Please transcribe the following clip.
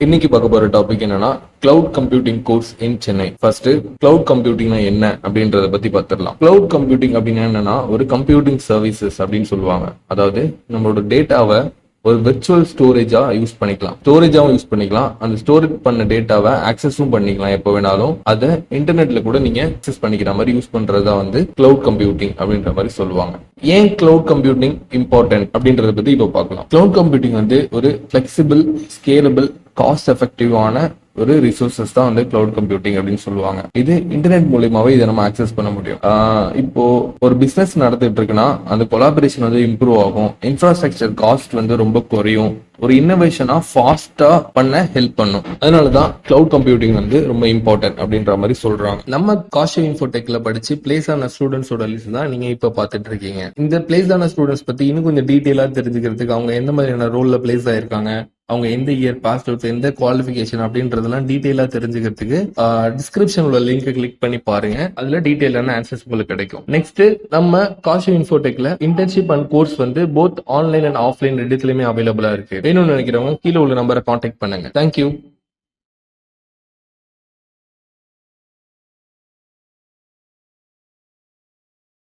இன்னைக்கு பார்க்க போற டாபிக் என்னன்னா cloud computing course in Chennai. First cloud கம்ப்யூட்டிங்னா என்ன அப்படின்றத பத்தி பார்த்துடலாம். கிளவுட் கம்ப்யூட்டிங் அப்படின்னா என்னன்னா ஒரு கம்ப்யூட்டிங் சர்வீசஸ் அப்படின்னு சொல்லுவாங்க. அதாவது நம்மளோட டேட்டாவை ஒரு விர்ச்சுவல் ஸ்டோரேஜா யூஸ் பண்ணிக்கலாம், ஸ்டோரேஜாவும் யூஸ் பண்ணிக்கலாம். அந்த ஸ்டோரேஜ் பண்ண டேட்டாவை ஆக்சஸும் பண்ணிக்கலாம். எப்போ வேணாலும் அதை இன்டர்நெட்ல கூட நீங்க ஆக்சஸ் பண்ணிக்கிற மாதிரி யூஸ் பண்றதா கிளவுட் கம்ப்யூட்டிங் அப்படின்ற மாதிரி சொல்லுவாங்க. ஏன் கிளவுட் கம்ப்யூட்டிங் இம்பார்ட்டன்ட் அப்படின்றத பத்தி இப்போ பார்க்கலாம். கிளவுட் கம்ப்யூட்டிங் ஒரு பிளெக்சிபிள், ஸ்கேலபிள், காஸ்ட் எஃபெக்டிவான ஒரு ரிசோர்சஸ் தான் கிளவுட் கம்ப்யூட்டிங் அப்படின்னு சொல்லுவாங்க. இது இன்டர்நெட் மூலியமாவே இதை நம்ம ஆக்சஸ் பண்ண முடியும். இப்போ ஒரு பிசினஸ் நடந்துட்டு இருக்குன்னா அந்த கொலாபரேஷன் இம்ப்ரூவ் ஆகும், இன்ஃப்ராஸ்ட்ரக்சர் காஸ்ட் ரொம்ப குறையும், ஒரு இன்னோவேஷனா ஃபாஸ்டா பண்ண ஹெல்ப் பண்ணும். அதனாலதான் கிளவுட் கம்ப்யூட்டிங் ரொம்ப இம்பார்ட்டன்ட் அப்படின்ற மாதிரி சொல்றாங்க. நம்ம காஷி இன்ஃபோடெக்ல படிச்சு பிளேஸ் ஆன ஸ்டூடெண்ட்ஸோட லிஸ்ட் தான் நீங்க இப்ப பாத்துட்டு இருக்கீங்க. இந்த பிளேஸ் ஆன ஸ்டூடெண்ட்ஸ் பத்தி இன்னும் கொஞ்சம் டீடைலா தெரிஞ்சுக்கிறதுக்கு, அவங்க எந்த மாதிரியான ரோல்ல பிளேஸ் ஆயிருக்காங்க, அவங்க எந்த இயர் பாஸ் அவுட், எந்த குவாலிஃபிகேஷன் அப்படின்றதெல்லாம் டீடைலா தெரிஞ்சுக்கிறதுக்கு டிஸ்கிரிப்ஷன்ல லிங்க் கிளிக் பண்ணி பாருங்க. அதுல டீடைலான ஆன்சர்ஸ் உங்களுக்கு கிடைக்கும். நெக்ஸ்ட் நம்ம காஷி இன்ஃபோடெக்ல internship and course both online and offline ரெண்டுலயுமே அவைலபிளா இருக்கு. வேணும்னு நினைக்கிறவங்க கீழே உள்ள நம்பரை கான்டாக்ட் பண்ணுங்க. தேங்க்யூ.